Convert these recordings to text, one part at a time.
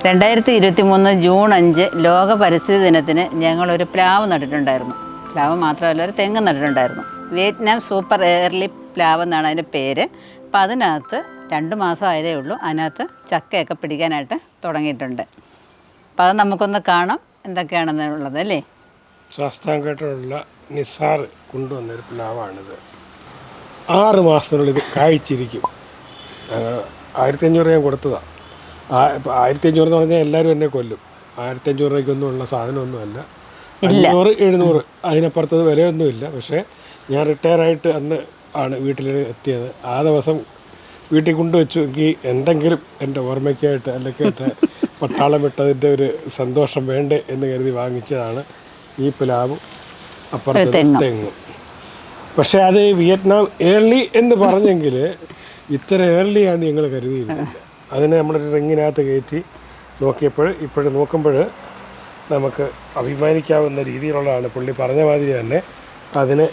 2023 June 5 ലോക പരിസ്ഥിതി ദിനത്തിന് ഞങ്ങളൊരു പ്ലാവ് നട്ടിട്ടുണ്ടായിരുന്നു. പ്ലാവ് മാത്രമല്ല, ഒരു തെങ്ങ് നട്ടിട്ടുണ്ടായിരുന്നു. വിയറ്റ്നാം സൂപ്പർ എയർലി പ്ലാവ് എന്നാണ് അതിൻ്റെ പേര്. അപ്പം അതിനകത്ത് 2 മാസം ആയതേ ഉള്ളൂ. അതിനകത്ത് ചക്കയൊക്കെ പിടിക്കാനായിട്ട് തുടങ്ങിയിട്ടുണ്ട്. അപ്പം അത് നമുക്കൊന്ന് കാണാം എന്തൊക്കെയാണെന്നുള്ളത് അല്ലേ. ശാസ്താംകോട്ടയിലുള്ള നിസാർ കൊണ്ടുവന്നൊരു പ്ലാവാണിത്. 6 മാസത്തിനുള്ളിൽ ഇത് കായ്ച്ചിരിക്കും. 1500 ഞാൻ കൊടുത്തതാണ്. 1500 എന്ന് പറഞ്ഞാൽ എല്ലാവരും എന്നെ കൊല്ലും. 1500 രൂപയ്ക്കൊന്നും ഉള്ള സാധനമൊന്നുമല്ല. 500-700 അതിനപ്പുറത്തത് വിലയൊന്നുമില്ല. പക്ഷേ ഞാൻ റിട്ടയറായിട്ട് അന്ന് ആണ് വീട്ടിൽ എത്തിയത്. ആ ദിവസം വീട്ടിൽ കൊണ്ടുവച്ചു എങ്കിൽ എന്തെങ്കിലും എൻ്റെ ഓർമ്മയ്ക്കായിട്ട് അല്ലെങ്കിൽ എൻ്റെ പട്ടാളം വിട്ടതിൻ്റെ ഒരു സന്തോഷം വേണ്ടേ എന്ന് കരുതി വാങ്ങിച്ചതാണ് ഈ പ്ലാവും അപ്പുറത്തെ തെങ്ങും. പക്ഷേ അത് വിയറ്റ്നാം ഏർലി എന്ന് പറഞ്ഞെങ്കിൽ ഇത്ര ഏർലിയാണെന്ന് ഞങ്ങൾ കരുതിയിരുന്നില്ല. അതിനെ നമ്മളൊരു റിങ്ങിനകത്ത് കയറ്റി നോക്കിയപ്പോൾ ഇപ്പോഴും നോക്കുമ്പോൾ നമുക്ക് അഭിമാനിക്കാവുന്ന രീതിയിലുള്ളതാണ്. പുള്ളി പറഞ്ഞ മാതിരി തന്നെ അതിന്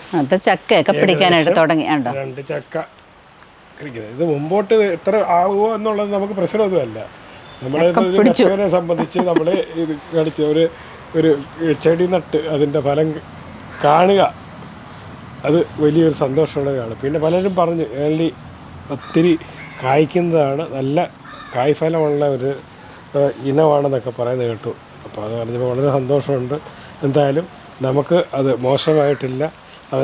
ചക്കയൊക്കെ പിടിക്കാനായിട്ട് തുടങ്ങി. 2 ചക്ക കിളിക്കുന്നത്. ഇത് മുമ്പോട്ട് എത്ര ആവുമോ എന്നുള്ളത് നമുക്ക് പ്രശ്നമൊന്നുമല്ല. നമ്മളെ കർഷകരെ സംബന്ധിച്ച് നമ്മൾ ഇത് കളിച്ച ഒരു ചെടി നട്ട് അതിൻ്റെ ഫലം കാണുക, അത് വലിയൊരു സന്തോഷമുള്ളതാണ്. പിന്നെ പലരും പറഞ്ഞു ഏർലി ഒത്തിരി കായ്ക്കുന്നതാണ്, നല്ല കായ്ഫലമുള്ള ഒരു ഇനമാണെന്നൊക്കെ പറയുന്നത് കേട്ടു. അപ്പോൾ അത് പറഞ്ഞപ്പോൾ വളരെ സന്തോഷമുണ്ട്. എന്തായാലും നമുക്ക് അത് മോശമായിട്ടില്ല. അത്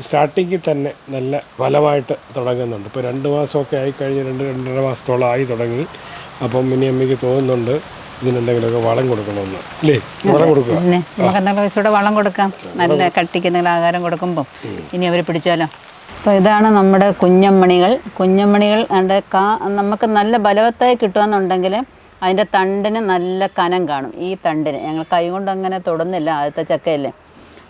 സ്റ്റാർട്ടിങ്ങിൽ തന്നെ നല്ല ഫലമായിട്ട് തുടങ്ങുന്നുണ്ട്. ഇപ്പോൾ 2 മാസമൊക്കെ ആയിക്കഴിഞ്ഞ് 2-2.5 മാസത്തോളം ആയി തുടങ്ങി. അപ്പം ഇനി അമ്മയ്ക്ക് തോന്നുന്നുണ്ട് ഇതിനെന്തെങ്കിലുമൊക്കെ വളം കൊടുക്കണമെന്ന്. അല്ലേ? വളം കൊടുക്കുക, പിന്നെ നമുക്ക് എന്തെങ്കിലും വെച്ചുകൂടെ വളം കൊടുക്കാം. നല്ല കട്ടിക്ക് എന്തെങ്കിലും ആഹാരം കൊടുക്കുമ്പം ഇനി അവർ പിടിച്ചാലോ. അപ്പോൾ ഇതാണ് നമ്മുടെ കുഞ്ഞമ്മണികൾ. നമുക്ക് നല്ല ബലവത്തായി കിട്ടുകയെന്നുണ്ടെങ്കിൽ അതിൻ്റെ തണ്ടിന് നല്ല കനം കാണും. ഈ തണ്ടിന് ഞങ്ങൾ കൈ കൊണ്ട് അങ്ങനെ തൊടുന്നില്ല, ആദ്യത്തെ ചക്കയല്ലേ.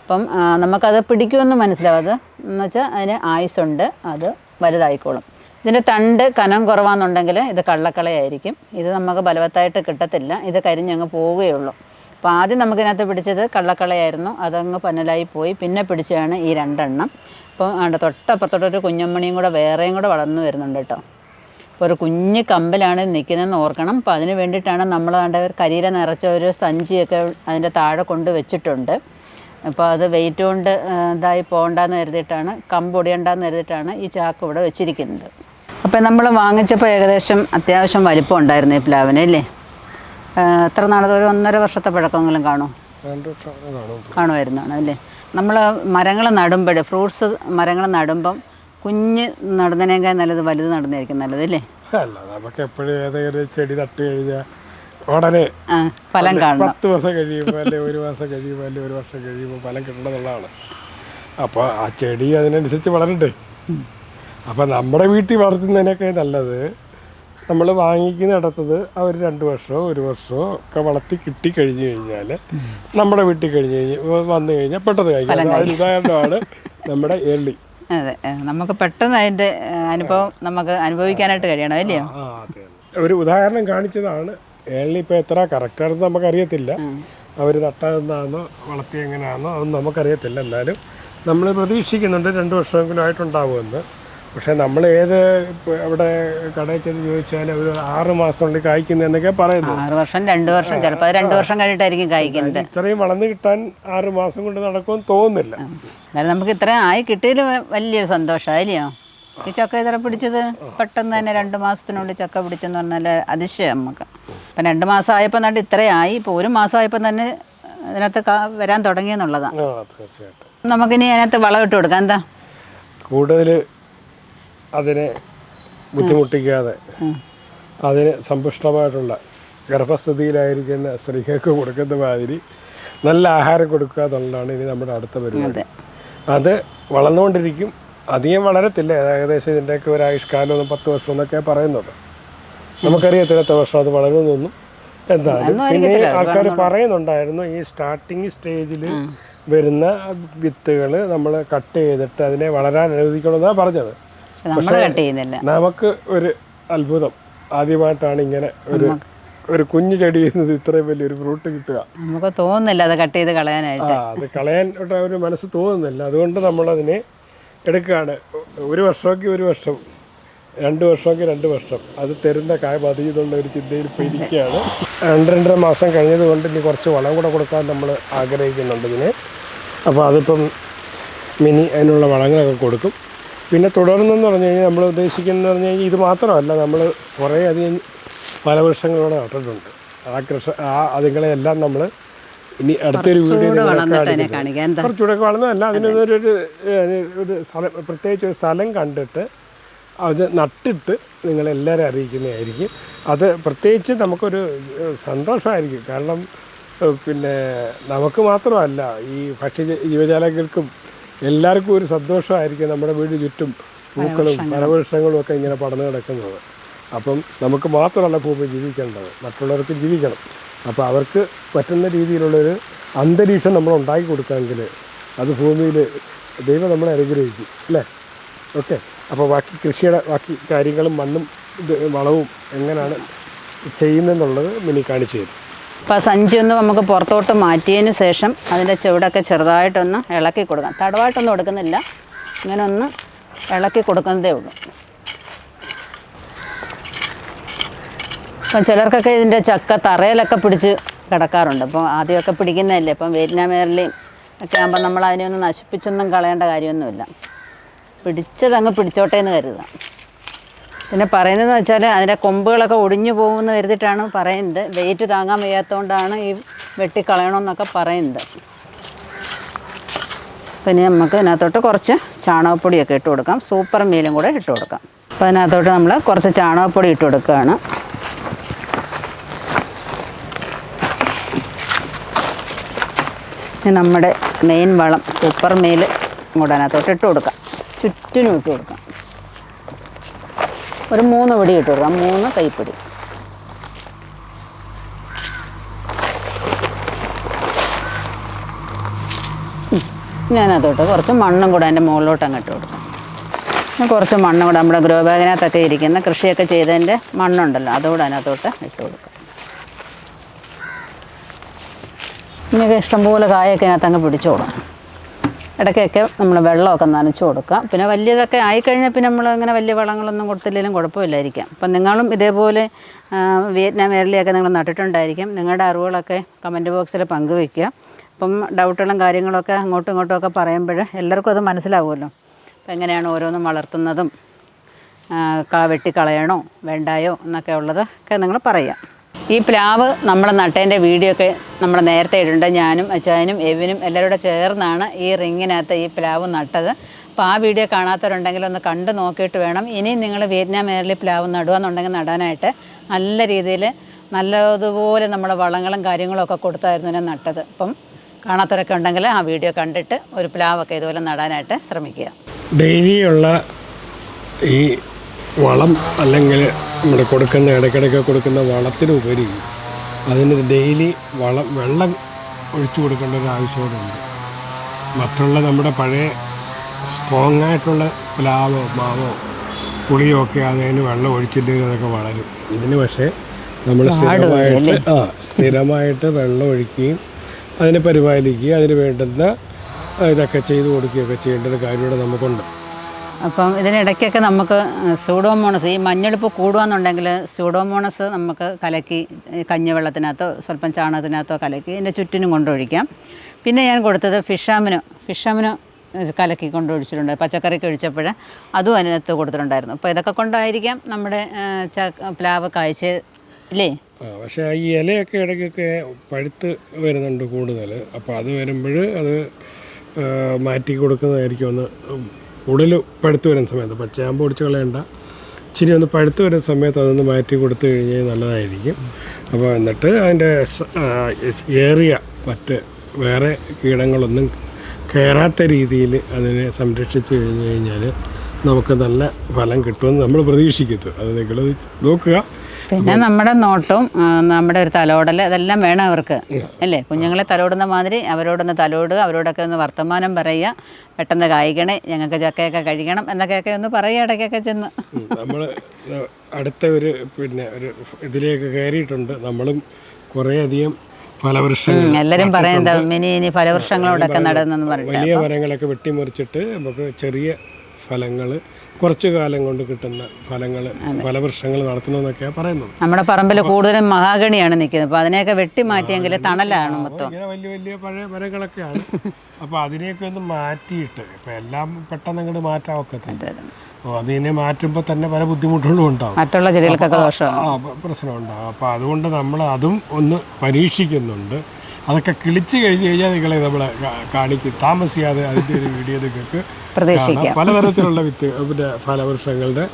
അപ്പം നമുക്കത് പിടിക്കുമെന്ന് മനസ്സിലാവും. അത് എന്ന് വെച്ചാൽ അതിന് ആയുസ്സുണ്ട്, അത് വലുതായിക്കോളും. ഇതിൻ്റെ തണ്ട് കനം കുറവാണെന്നുണ്ടെങ്കിൽ ഇത് കള്ളക്കളയായിരിക്കും. ഇത് നമുക്ക് ബലവത്തായിട്ട് കിട്ടത്തില്ല, ഇത് കരിഞ്ഞങ്ങ് പോവുകയുള്ളൂ. അപ്പോൾ ആദ്യം നമുക്കിതിനകത്ത് പിടിച്ചത് കള്ളക്കളയായിരുന്നു, അതങ്ങ് പന്നലായി പോയി. പിന്നെ പിടിച്ചതാണ് ഈ 2 എണ്ണം. അപ്പോൾ തൊട്ടപ്പുറത്തോട്ടൊരു കുഞ്ഞമ്മണിയും കൂടെ വേറെയും കൂടെ വളർന്നു വരുന്നുണ്ട് കേട്ടോ. അപ്പോൾ ഒരു കുഞ്ഞ് കമ്പിലാണ് നിൽക്കുന്നതെന്ന് ഓർക്കണം. അപ്പോൾ അതിന് വേണ്ടിയിട്ടാണ് നമ്മൾ കരിയില നിറച്ച ഒരു സഞ്ചിയൊക്കെ അതിൻ്റെ താഴെ കൊണ്ട് വെച്ചിട്ടുണ്ട്. അപ്പോൾ അത് വെയിറ്റ് കൊണ്ട് ഇതായി പോകണ്ടെന്ന് കരുതിയിട്ടാണ്, കമ്പ് ഒടിയണ്ടെന്ന് കരുതിയിട്ടാണ് ഈ ചാക്ക് ഇവിടെ വെച്ചിരിക്കുന്നത്. അപ്പോൾ നമ്മൾ വാങ്ങിച്ചപ്പോൾ ഏകദേശം അത്യാവശ്യം വലിപ്പം ഉണ്ടായിരുന്നു ഈ പ്ലാവിന് അല്ലേ. എത്ര നാളത്, ഒരു 1.5 വർഷത്തെ പഴക്കമെങ്കിലും കാണുമായിരുന്നാണ് അല്ലേ. നമ്മൾ മരങ്ങൾ നടുമ്പോൾ, ഫ്രൂട്ട്സ് മരങ്ങൾ നടുമ്പം കുഞ്ഞ് നടുന്നതിനേക്കാൾ നല്ലത് വലുത് നടുന്നതായിരിക്കും നല്ലത് അല്ലേ. അല്ല, നമുക്ക് എപ്പോഴും ഏതെങ്കിലും ചെടി നട്ട് കഴിഞ്ഞാൽ ഉടനെ ഫലം കാണും. 10 ദിവസം കഴിയുമ്പോൾ അല്ലെങ്കിൽ 1 മാസം കഴിയുമ്പോൾ അല്ലെങ്കിൽ 1 വർഷം കഴിയുമ്പോൾ ഫലം കിട്ടണമെന്നുള്ളതാണ്. അപ്പോൾ ആ ചെടി അതിനനുസരിച്ച് വളരണ്ടേ. അപ്പോൾ നമ്മുടെ വീട്ടിൽ വളർത്തുന്നതിനൊക്കെ നല്ലത് നമ്മൾ വാങ്ങിക്കുന്നിടത്തത് അവർ 2 വർഷമോ 1 വർഷമോ ഒക്കെ വളർത്തി കിട്ടിക്കഴിഞ്ഞ് കഴിഞ്ഞാൽ നമ്മുടെ വീട്ടിൽ വന്നു കഴിഞ്ഞാൽ പെട്ടെന്ന് കഴിക്കാം. അതിന് ഉദാഹരണമാണ് നമ്മുടെ ഏർലി. അതെ, നമുക്ക് പെട്ടെന്ന് അതിൻ്റെ അനുഭവം നമുക്ക് അനുഭവിക്കാനായിട്ട് കഴിയണം അല്ലയോ. ഒരു ഉദാഹരണം കാണിച്ചതാണ്. ഏർലി ഇപ്പോൾ എത്ര കറക്റ്റാണെന്ന് നമുക്കറിയത്തില്ല. അവർ നട്ടതെന്നാണോ വളർത്തി എങ്ങനെയാണെന്നോ അതൊന്നും നമുക്കറിയത്തില്ല. എന്നാലും നമ്മൾ പ്രതീക്ഷിക്കുന്നുണ്ട് 2 വർഷമെങ്കിലും ആയിട്ടുണ്ടാവുമെന്ന്. പക്ഷേ നമ്മൾ ഏത് അവിടെ കടയിൽ ചെന്ന് ചോദിച്ചാൽ അവർ 6 മാസത്തിനുള്ളിൽ കായ്ക്കുന്നതെന്നൊക്കെ പറയുന്നു. 6 വർഷം 2 വർഷം, ചിലപ്പോൾ 2 വർഷം കഴിഞ്ഞിട്ടായിരിക്കും കായ്ക്കുന്നത്. ഇത്രയും വളർന്ന് കിട്ടാൻ 6 മാസം കൊണ്ട് നടക്കുമെന്ന് തോന്നുന്നില്ല. എന്നാലും നമുക്ക് ഇത്രയും ആയി കിട്ടിയതിൽ വലിയൊരു സന്തോഷമായില്ലയോ. ഈ ചക്ക ഇത്ര പിടിച്ചത് പെട്ടെന്ന് തന്നെ 2 മാസത്തിനുള്ളിൽ ചക്ക പിടിച്ചെന്ന് പറഞ്ഞാൽ അതിശയം നമുക്ക്. ഇപ്പം 2 മാസം ആയപ്പോൾ നട്ട് ഇത്രയായി. ഇപ്പോൾ 1 മാസം ആയപ്പോൾ തന്നെ ഇതിനകത്ത് വരാൻ തുടങ്ങിയെന്നുള്ളതാണ്. നമുക്കിനി അതിനകത്ത് വളം ഇട്ട് കൊടുക്കാം. എന്താ കൂടുതൽ അതിനെ ബുദ്ധിമുട്ടിക്കാതെ അതിന് സമ്പുഷ്ടമായിട്ടുള്ള ഗർഭസ്ഥിതിയിലായിരിക്കുന്ന സ്ത്രീകൾക്ക് കൊടുക്കുന്ന മാതിരി നല്ല ആഹാരം കൊടുക്കുക എന്നുള്ളതാണ് ഇനി നമ്മുടെ അടുത്ത പരിപാടി. അത് വളർന്നുകൊണ്ടിരിക്കും, അധികം വളരത്തില്ല. ഏകദേശം ഇതിൻ്റെയൊക്കെ ഒരു ആയുഷ്കാലം 10 വർഷം എന്നൊക്കെ പറയുന്നത്. നമുക്കറിയത്തില്ല എത്ര വർഷം അത് വളരുന്നൊന്നും. എന്തായാലും പിന്നെ ആൾക്കാർ പറയുന്നുണ്ടായിരുന്നു ഈ സ്റ്റാർട്ടിങ് സ്റ്റേജിൽ വരുന്ന വിത്തുകൾ നമ്മൾ കട്ട് ചെയ്തിട്ട് അതിനെ വളരാൻ അനുവദിക്കണമെന്നാണ് പറഞ്ഞത്. നമുക്ക് ഒരു അത്ഭുതം, ആദ്യമായിട്ടാണ് ഇങ്ങനെ ഒരു കുഞ്ഞു ചെടി ചെയ്യുന്നത് ഇത്രയും വലിയൊരു ഫ്രൂട്ട് കിട്ടുക. നമുക്ക് തോന്നുന്നില്ല അത് കട്ട് ചെയ്ത് കളയാനായിട്ട്. അത് കളയാൻ ഒരു മനസ്സ് തോന്നുന്നില്ല. അതുകൊണ്ട് നമ്മളതിനെ എടുക്കുകയാണ്. 1 വർഷമൊക്കെ 1 വർഷം 2 വർഷമെങ്കിൽ 2 വർഷം അത് തരുന്ന കായ മതി എന്നുള്ള ഒരു ചിന്തയിൽ ഇപ്പോൾ ഇരിക്കുകയാണ്. 2-2.5 മാസം കഴിഞ്ഞതുകൊണ്ട് ഇനി കുറച്ച് വളം കൂടെ കൊടുക്കാൻ നമ്മൾ ആഗ്രഹിക്കുന്നുണ്ട് ഇതിന്. അപ്പോൾ അതിപ്പം മിനി അതിനുള്ള വളങ്ങളൊക്കെ കൊടുക്കും. പിന്നെ തുടർന്നെന്ന് പറഞ്ഞു കഴിഞ്ഞാൽ നമ്മൾ ഉദ്ദേശിക്കുന്നതെന്ന് പറഞ്ഞു കഴിഞ്ഞാൽ ഇത് മാത്രമല്ല, നമ്മൾ കുറേ അധികം ഫലവൃക്ഷങ്ങളോടെ നട്ടിട്ടുണ്ട്. അതുങ്ങളെല്ലാം നമ്മൾ ഇനി അടുത്തൊരു വീഡിയോയിൽ കുറച്ചുകൂടെ വളർന്നതല്ല, അതിനൊരു സ്ഥലം, പ്രത്യേകിച്ച് ഒരു സ്ഥലം കണ്ടിട്ട് അത് നട്ടിട്ട് നിങ്ങളെല്ലാവരും അറിയിക്കുന്നതായിരിക്കും. അത് പ്രത്യേകിച്ച് നമുക്കൊരു സന്തോഷമായിരിക്കും. കാരണം പിന്നെ നമുക്ക് മാത്രമല്ല, ഈ ജീവജാലങ്ങൾക്കും എല്ലാവർക്കും ഒരു സന്തോഷമായിരിക്കും നമ്മുടെ വീട് ചുറ്റും പൂക്കളും ഫലവൃക്ഷങ്ങളും ഒക്കെ ഇങ്ങനെ പടർന്നു കിടക്കുന്നത്. അപ്പം നമുക്ക് മാത്രമല്ല ഭൂമി ജീവിക്കേണ്ടത്, മറ്റുള്ളവർക്കും ജീവിക്കണം. അപ്പോൾ അവർക്ക് പറ്റുന്ന രീതിയിലുള്ളൊരു അന്തരീക്ഷം നമ്മൾ ഉണ്ടാക്കി കൊടുക്കാമെങ്കിൽ അത് ഭൂമിയിൽ ദൈവം നമ്മളെ അനുഗ്രഹിക്കും അല്ലേ? ഓക്കെ. അപ്പോൾ ബാക്കി കൃഷിയുടെ ബാക്കി കാര്യങ്ങളും മണ്ണും വളവും എങ്ങനെയാണ് ചെയ്യുന്നതെന്നുള്ളത് മിനി കാണിച്ചു തരും. അപ്പോൾ സഞ്ചി ഒന്ന് നമുക്ക് പുറത്തോട്ട് മാറ്റിയതിന് ശേഷം അതിൻ്റെ ചുവടൊക്കെ ചെറുതായിട്ടൊന്ന് ഇളക്കി കൊടുക്കാം. തടവായിട്ടൊന്നും കൊടുക്കുന്നില്ല, ഇങ്ങനെ ഒന്ന് ഇളക്കി കൊടുക്കുന്നതേ ഉള്ളൂ. അപ്പം ചിലർക്കൊക്കെ ഇതിൻ്റെ ചക്ക തറയിലൊക്കെ പിടിച്ച് കിടക്കാറുണ്ട്. അപ്പോൾ ആദ്യമൊക്കെ പിടിക്കുന്നതല്ലേ, ഇപ്പം വിയറ്റ്നാം മേരലയും ഒക്കെ ആകുമ്പോൾ നമ്മൾ അതിനെയൊന്നും നശിപ്പിച്ചൊന്നും കളയേണ്ട കാര്യമൊന്നുമില്ല. പിടിച്ചതങ്ങ് പിടിച്ചോട്ടെ എന്ന് കരുതുക. പിന്നെ പറയുന്നതെന്ന് വെച്ചാൽ അതിൻ്റെ കൊമ്പുകളൊക്കെ ഒടിഞ്ഞു പോകുമെന്ന് കരുതിയിട്ടാണ് പറയുന്നത്. വെയിറ്റ് താങ്ങാൻ വയ്യാത്തതുകൊണ്ടാണ് ഈ വെട്ടിക്കളയണമെന്നൊക്കെ പറയുന്നത്. പിന്നെ നമുക്ക് ഇതിനകത്തോട്ട് കുറച്ച് ചാണകപ്പൊടിയൊക്കെ ഇട്ട് കൊടുക്കാം. സൂപ്പർ മീലും കൂടെ ഇട്ട് കൊടുക്കാം. അപ്പോൾ അതിനകത്തോട്ട് നമ്മൾ കുറച്ച് ചാണകപ്പൊടി ഇട്ട് കൊടുക്കുകയാണ്. നമ്മുടെ മെയിൻ വളം സൂപ്പർ മീൽ കൂടെ അതിനകത്തോട്ട് ഇട്ട് കൊടുക്കാം. ചുറ്റിനും ഇട്ട് കൊടുക്കാം. ഒരു 3 പൊടി ഇട്ട് കൊടുക്കാം, 3 കൈപ്പൊടി. ഞാനതോട്ട് കുറച്ച് മണ്ണും കൂടെ അതിൻ്റെ മുകളിലോട്ട് അങ്ങ് ഇട്ട് കൊടുക്കാം. കുറച്ച് മണ്ണും കൂടെ നമ്മുടെ ഗ്രോ ബാഗിനകത്തൊക്കെ ഇരിക്കുന്ന കൃഷിയൊക്കെ ചെയ്തതിൻ്റെ മണ്ണുണ്ടല്ലോ, അതുകൂടെ അതിനകത്തോട്ട് ഇട്ട് കൊടുക്കാം. ഇങ്ങനെയൊക്കെ ഇഷ്ടംപോലെ കായൊക്കെ അതിനകത്ത് അങ്ങ് പിടിച്ചോളും. ഇടയ്ക്കൊക്കെ നമ്മൾ വെള്ളമൊക്കെ നനച്ച് കൊടുക്കുക. പിന്നെ വലിയതൊക്കെ ആയിക്കഴിഞ്ഞാൽ പിന്നെ നമ്മൾ അങ്ങനെ വലിയ വളങ്ങളൊന്നും കൊടുത്തില്ലെങ്കിലും കുഴപ്പമില്ലായിരിക്കാം. അപ്പം നിങ്ങളും ഇതേപോലെ വിയറ്റ്നാം മേരലയൊക്കെ നിങ്ങൾ നട്ടിട്ടുണ്ടായിരിക്കും. നിങ്ങളുടെ അറിവുകളൊക്കെ കമൻറ്റ് ബോക്സിൽ പങ്കുവയ്ക്കുക. അപ്പം ഡൗട്ടുകളും കാര്യങ്ങളൊക്കെ അങ്ങോട്ടും ഇങ്ങോട്ടും ഒക്കെ പറയുമ്പോൾ എല്ലാവർക്കും അത് മനസ്സിലാവുമല്ലോ. അപ്പം എങ്ങനെയാണ് ഓരോന്നും വളർത്തുന്നതും വെട്ടിക്കളയണോ വേണ്ടായോ എന്നൊക്കെ ഉള്ളതൊക്കെ നിങ്ങൾ പറയുക. ഈ പ്ലാവ് നമ്മൾ നട്ടതിൻ്റെ വീഡിയോ ഒക്കെ നമ്മൾ നേരത്തെ ഇടുന്നുണ്ട്. ഞാനും അച്ചായനും എവിനും എല്ലാവരും ചേർന്നാണ് ഈ റിങ്ങിനകത്ത് ഈ പ്ലാവ് നട്ടത്. അപ്പോൾ ആ വീഡിയോ കാണാത്തവരുണ്ടെങ്കിൽ ഒന്ന് കണ്ടു നോക്കിയിട്ട് വേണം ഇനി നിങ്ങൾ വിയറ്റ്നാം മേരലി പ്ലാവ് നടുകയെന്നുണ്ടെങ്കിൽ നടാനായിട്ട്. നല്ല രീതിയിൽ നല്ലതുപോലെ നമ്മൾ വളങ്ങളും കാര്യങ്ങളും ഒക്കെ കൊടുത്തായിരുന്നു ഇതിനെ നട്ടത്. അപ്പം കാണാത്തവരൊക്കെ ഉണ്ടെങ്കിൽ ആ വീഡിയോ കണ്ടിട്ട് ഒരു പ്ലാവൊക്കെ ഇതുപോലെ നടാനായിട്ട് ശ്രമിക്കുക. ഡെയിലിയുള്ള ഈ വളം അല്ലെങ്കിൽ നമ്മുടെ കൊടുക്കുന്ന ഇടയ്ക്കിടയ്ക്ക് കൊടുക്കുന്ന വളത്തിനുപരി അതിന് ഡെയിലി വെള്ളം ഒഴിച്ചു കൊടുക്കേണ്ട ഒരു ആവശ്യമുണ്ട്. മറ്റുള്ള നമ്മുടെ പഴയ സ്ട്രോങ് ആയിട്ടുള്ള പ്ലാവോ മാവോ പുളിയോ ഒക്കെ അതിന് വെള്ളം ഒഴിച്ചില്ലെങ്കിൽ അതൊക്കെ വളരും. ഇതിന് പക്ഷേ നമ്മൾ സ്ഥിരമായിട്ട് വെള്ളം ഒഴിക്കുകയും അതിനെ പരിപാലിക്കുകയും അതിന് വേണ്ടുന്ന ഇതൊക്കെ ചെയ്തു കൊടുക്കുകയൊക്കെ ചെയ്യേണ്ട ഒരു കാര്യമാണ് നമുക്കുണ്ട്. അപ്പം ഇതിനിടയ്ക്കൊക്കെ നമുക്ക് സ്യൂഡോമോണസ്, ഈ മഞ്ഞളിപ്പ് കൂടുകയെന്നുണ്ടെങ്കിൽ സ്യൂഡോമോണസ് നമുക്ക് കലക്കി കഞ്ഞിവെള്ളത്തിനകത്തോ സ്വല്പം ചാണകത്തിനകത്തോ കലക്കി ഇതിൻ്റെ ചുറ്റിനും കൊണ്ടൊഴിക്കാം. പിന്നെ ഞാൻ കൊടുത്തത് ഫിഷാമിന് കലക്കി കൊണ്ടൊഴിച്ചിട്ടുണ്ട്. പച്ചക്കറിക്ക് ഒഴിച്ചപ്പോൾ അതും അതിനകത്ത് കൊടുത്തിട്ടുണ്ടായിരുന്നു. അപ്പോൾ ഇതൊക്കെ കൊണ്ടായിരിക്കാം നമ്മുടെ പ്ലാവ് കായ്ച്ച ഇല്ലേ. പക്ഷേ ഈ ഇലയൊക്കെ ഇടയ്ക്കൊക്കെ പഴുത്ത് വരുന്നുണ്ട് കൂടുതൽ. അപ്പോൾ അത് വരുമ്പോൾ അത് മാറ്റി കൊടുക്കുന്നതായിരിക്കും. ഒന്ന് കൂടുതൽ പഴുത്ത് വരുന്ന സമയത്ത് പച്ചയാകുമ്പോൾ പൊടിച്ച് കളയണ്ട, ഇച്ചിരി ഒന്ന് പഴുത്ത് വരുന്ന സമയത്ത് അതൊന്ന് മാറ്റി കൊടുത്തു കഴിഞ്ഞാൽ നല്ലതായിരിക്കും. അപ്പോൾ എന്നിട്ട് അതിൻ്റെ ഏറിയ മറ്റ് വേറെ കീടങ്ങളൊന്നും കയറാത്ത രീതിയിൽ അതിനെ സംരക്ഷിച്ച് കഴിഞ്ഞ് കഴിഞ്ഞാൽ നമുക്ക് നല്ല ഫലം കിട്ടുമെന്ന് നമ്മൾ പ്രതീക്ഷിക്കുന്നു. അത് നിങ്ങൾ നോക്കുക. പിന്നെ നമ്മുടെ നോട്ടവും നമ്മുടെ ഒരു തലോടൽ അതെല്ലാം വേണം അവർക്ക് അല്ലേ. കുഞ്ഞുങ്ങളെ തലോടുന്ന മാതിരി അവരോടൊന്ന് തലോടുക, അവരോടൊക്കെ ഒന്ന് വർത്തമാനം പറയുക, പെട്ടെന്ന് കായ്ക്കണേ, ഞങ്ങൾക്ക് ചക്കയൊക്കെ കഴിക്കണം എന്നൊക്കെയൊക്കെ ഒന്ന് പറയുക ഇടയ്ക്കൊക്കെ ചെന്ന്. നമ്മൾ അടുത്ത ഒരു ഇതിലേക്ക് കയറിയിട്ടുണ്ട്. നമ്മളും കുറേയധികം ഫലവൃക്ഷങ്ങൾ എല്ലാവരും പറയുന്നത് ഇനി ഫലവൃക്ഷങ്ങളോടൊക്കെ നടന്നെന്ന് പറയും. വലിയ മരങ്ങളൊക്കെ വെട്ടിമുറിച്ചിട്ട് നമുക്ക് ചെറിയ ഫലങ്ങൾ കുറച്ചു കാലം കൊണ്ട് കിട്ടുന്ന ഫലങ്ങൾ ഫലവൃക്ഷങ്ങൾ നടത്തണമെന്നൊക്കെയാണ് പറയുന്നത്. നമ്മുടെ പറമ്പിൽ കൂടുതലും മഹാഗണിയാണ് നിൽക്കുന്നത്. അപ്പോൾ അതിനെയൊക്കെ വെട്ടി മാറ്റിയെങ്കിൽ തണലാണ് മൊത്തം. ഇങ്ങനെ വലിയ വലിയ പഴയ മരങ്ങളൊക്കെയാണ്. അപ്പോൾ അതിനെയൊക്കെ ഒന്ന് മാറ്റിയിട്ട് ഇപ്പം എല്ലാം പെട്ടെന്ന് അങ്ങോട്ട് മാറ്റാൻ ഒക്കത്തില്ല. അപ്പോൾ അതിനെ മാറ്റുമ്പോൾ തന്നെ പല ബുദ്ധിമുട്ടുകളും ഉണ്ടാവും, മറ്റുള്ള ചെടികൾക്കൊക്കെ ദോഷമാണ്, പ്രശ്നമുണ്ടാകും. അപ്പോൾ അതുകൊണ്ട് നമ്മൾ അതും ഒന്ന് പരീക്ഷിക്കുന്നുണ്ട്. അതൊക്കെ കിളിച്ച് കഴിഞ്ഞ് കഴിഞ്ഞാൽ നിങ്ങളെ നമ്മളെ കാണിക്കും. താമസിയാതെ അതിൻ്റെ ഒരു വീഡിയോ നിങ്ങൾക്ക് പ്രതീക്ഷിക്കാം. പലതരത്തിലുള്ള പിന്നെ ഫലവൃക്ഷങ്ങളുടെ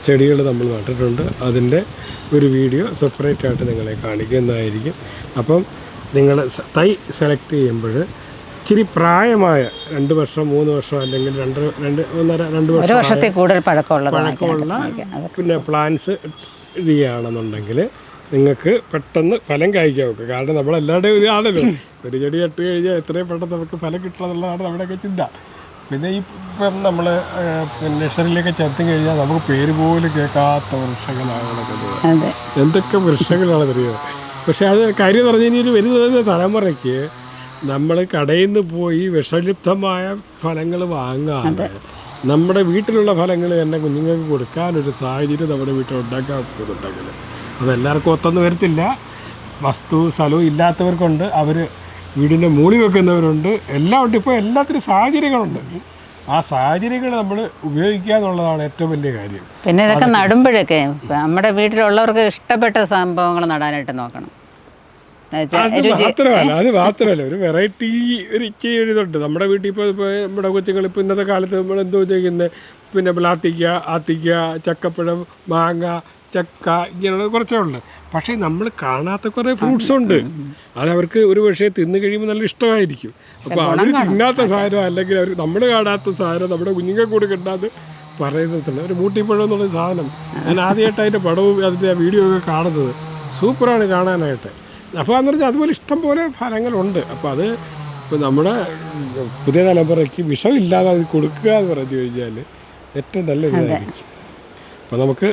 ചെടികൾ നമ്മൾ നട്ടിട്ടുണ്ട്. അതിൻ്റെ ഒരു വീഡിയോ സെപ്പറേറ്റ് ആയിട്ട് നിങ്ങളെ കാണിക്കുന്നതായിരിക്കും. അപ്പം നിങ്ങൾ തൈ സെലക്ട് ചെയ്യുമ്പോൾ ഇച്ചിരി പ്രായമായ 2 വർഷം 3 വർഷം അല്ലെങ്കിൽ 2 വർഷത്തിൽ കൂടുതൽ പഴക്കമുള്ള പിന്നെ പ്ലാന്റ്സ് ഇത് ചെയ്യുകയാണെന്നുണ്ടെങ്കിൽ നിങ്ങൾക്ക് പെട്ടെന്ന് ഫലം കഴിക്കാൻ വെക്കും. കാരണം നമ്മളെല്ലാവരുടെയും ഇതാണല്ലോ, ഒരു ചെടി നട്ട് കഴിഞ്ഞാൽ എത്രയും പെട്ടെന്ന് നമുക്ക് ഫലം കിട്ടണം എന്നുള്ളതാണ് നമ്മുടെയൊക്കെ ചിന്ത. പിന്നെ ഇപ്പം നമ്മൾ നഴ്സറിയിലേക്ക് ചെത്തി കഴിഞ്ഞാൽ നമുക്ക് പേര് പോലും കേൾക്കാത്ത വൃക്ഷങ്ങളാണ് നടക്കുന്നത്. എന്തൊക്കെ വൃക്ഷങ്ങളാണ് അറിയുന്നത്. പക്ഷേ അത് കാര്യം പറഞ്ഞു കഴിഞ്ഞാൽ വരുന്ന തലമുറയ്ക്ക് നമ്മൾ കടയിൽ നിന്ന് പോയി വിഷലിപ്തമായ ഫലങ്ങൾ വാങ്ങാതെ നമ്മുടെ വീട്ടിലുള്ള ഫലങ്ങൾ തന്നെ കുഞ്ഞുങ്ങൾക്ക് കൊടുക്കാനൊരു സാഹചര്യം നമ്മുടെ വീട്ടിൽ ഉണ്ടാക്കാൻ പോകുന്നുണ്ടെങ്കിൽ അതെല്ലാവർക്കും ഒത്തൊന്നും വരത്തില്ല. വസ്തു സ്ഥലവും ഇല്ലാത്തവർക്കുണ്ട്, അവർ വീടിൻ്റെ മൂളി വെക്കുന്നവരുണ്ട്, എല്ലാം ഉണ്ട്. ഇപ്പോൾ എല്ലാത്തിനും സാഹചര്യങ്ങളുണ്ട്. ആ സാഹചര്യങ്ങൾ നമ്മൾ ഉപയോഗിക്കുക എന്നുള്ളതാണ് ഏറ്റവും വലിയ കാര്യം. പിന്നെ ഇതൊക്കെ നടുമ്പോഴൊക്കെ നമ്മുടെ വീട്ടിലുള്ളവർക്ക് ഇഷ്ടപ്പെട്ട സംഭവങ്ങൾ നടാനായിട്ട് നോക്കണം. അത് മാത്രമല്ല ഒരു വെറൈറ്റി ഒരു ഇച്ചിരി ഒരു ഇതുണ്ട്. നമ്മുടെ വീട്ടിൽ ഇപ്പോൾ നമ്മുടെ കൊച്ചുങ്ങൾ ഇപ്പോൾ ഇന്നത്തെ കാലത്ത് നമ്മൾ എന്തോ ചെയ്യുന്നത്, പിന്നെ ആത്തിക്ക, ചക്കപ്പഴം, മാങ്ങ, ചക്ക, ഇങ്ങനെയുള്ള കുറച്ചേ ഉണ്ട്. പക്ഷേ നമ്മൾ കാണാത്ത കുറേ ഫ്രൂട്ട്സ് ഉണ്ട്. അതവർക്ക് ഒരു പക്ഷേ തിന്നു കഴിയുമ്പോൾ നല്ല ഇഷ്ടമായിരിക്കും. അപ്പോൾ അവർ തിന്നാത്ത സാധനം അല്ലെങ്കിൽ അവർ നമ്മൾ കാണാത്ത സാധനം നമ്മുടെ കുഞ്ഞുങ്ങൾക്ക് കൂടെ കിട്ടാതെ പറയുന്നതില്ല. ഒരു മൂട്ടിപ്പഴം എന്നുള്ള സാധനം ഞാൻ ആദ്യമായിട്ട് അതിൻ്റെ പടവും അതിൻ്റെ വീഡിയോ ഒക്കെ കാണുന്നത് സൂപ്പറാണ് കാണാനായിട്ട്. അപ്പോൾ എന്ന് പറഞ്ഞാൽ അതുപോലെ ഇഷ്ടം പോലെ ഫലങ്ങളുണ്ട്. അപ്പോൾ അത് ഇപ്പോൾ നമ്മുടെ പുതിയ തലമുറയ്ക്ക് വിഷമില്ലാതെ അത് കൊടുക്കുക എന്ന് പറഞ്ഞു കഴിഞ്ഞാൽ ഏറ്റവും നല്ല ഇതായിരിക്കും. അപ്പോൾ നമുക്ക്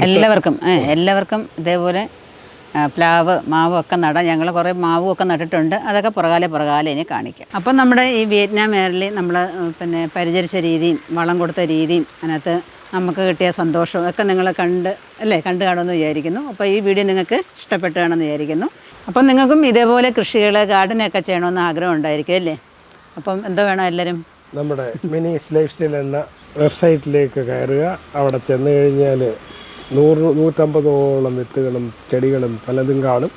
എല്ലാവർക്കും ഇതേപോലെ പ്ലാവ് മാവ് ഒക്കെ നടാം. ഞങ്ങൾ കുറേ മാവും ഒക്കെ നട്ടിട്ടുണ്ട്. അതൊക്കെ പുറകാലെ ഇനി കാണിക്കാം. അപ്പം നമ്മുടെ ഈ വിയറ്റ്നാം എയറിൽ നമ്മൾ പിന്നെ പരിചരിച്ച രീതിയും വളം കൊടുത്ത രീതിയും അതിനകത്ത് നമുക്ക് കിട്ടിയ സന്തോഷവും ഒക്കെ നിങ്ങൾ കണ്ടു കാണുമെന്ന് വിചാരിക്കുന്നു. അപ്പോൾ ഈ വീഡിയോ നിങ്ങൾക്ക് ഇഷ്ടപ്പെട്ടു കാണുമെന്ന് വിചാരിക്കുന്നു. അപ്പം നിങ്ങൾക്കും ഇതേപോലെ കൃഷികൾ ഗാർഡനൊക്കെ ചെയ്യണമെന്ന് ആഗ്രഹം ഉണ്ടായിരിക്കും അല്ലേ? അപ്പം എന്തോ വേണം എല്ലാവരും നമ്മുടെ മിനി ലൈഫ്സ്റ്റൈൽ എന്ന വെബ്സൈറ്റിലേക്ക് കയറുക. അവിടെ ചെന്ന് കഴിഞ്ഞാൽ 100-150ഓളം വിത്തുകളും ചെടികളും പലതും കാണും.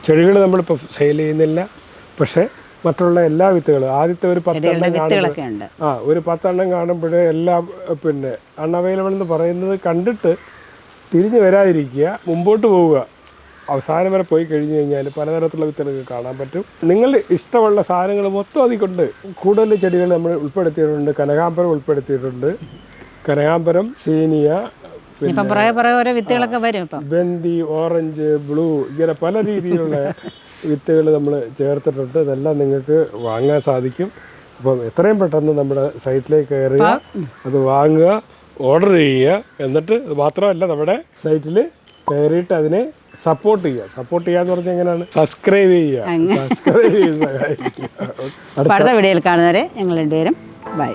ചെടികൾ നമ്മളിപ്പോൾ സെയിൽ ചെയ്യുന്നില്ല, പക്ഷേ മറ്റുള്ള എല്ലാ വിത്തുകളും ആദ്യത്തെ ഒരു 10 എണ്ണം കാണുമ്പോഴേ എല്ലാം പിന്നെ അൺഅവൈലബിൾ എന്ന് പറയുന്നത് കണ്ടിട്ട് തിരിഞ്ഞു വരാതിരിക്കുക, മുമ്പോട്ട് പോവുക. അവസാനം വരെ പോയി കഴിഞ്ഞ് കഴിഞ്ഞാൽ പലതരത്തിലുള്ള വിത്തുകൾ കാണാൻ പറ്റും. നിങ്ങൾ ഇഷ്ടമുള്ള സാധനങ്ങൾ മൊത്തം അതിക്കൊണ്ട് കൂടുതൽ ചെടികൾ നമ്മൾ ഉൾപ്പെടുത്തിയിട്ടുണ്ട്. കനകാമ്പരം ഉൾപ്പെടുത്തിയിട്ടുണ്ട്. കനകാമ്പരം, സീനിയ, ബന്ദി, ഓറഞ്ച്, ബ്ലൂ, ഇങ്ങനെ പല രീതിയിലുള്ള വിത്തുകൾ നമ്മൾ ചേർത്തിട്ടുണ്ട്. ഇതെല്ലാം നിങ്ങൾക്ക് വാങ്ങാൻ സാധിക്കും. അപ്പം എത്രയും പെട്ടെന്ന് നമ്മുടെ സൈറ്റിലേക്ക് കയറുക, അത് വാങ്ങുക, ഓർഡർ ചെയ്യുക. എന്നിട്ട് മാത്രമല്ല നമ്മുടെ സൈറ്റിൽ കയറിയിട്ട് അതിനെ സപ്പോർട്ട് ചെയ്യാന്ന് പറഞ്ഞാൽ എങ്ങനെയാണ്? സബ്സ്ക്രൈബ് ചെയ്യുക. അടുത്ത വീഡിയോയിൽ കാണുന്നവരെ ഞങ്ങൾ രണ്ടുപേരും ബൈ.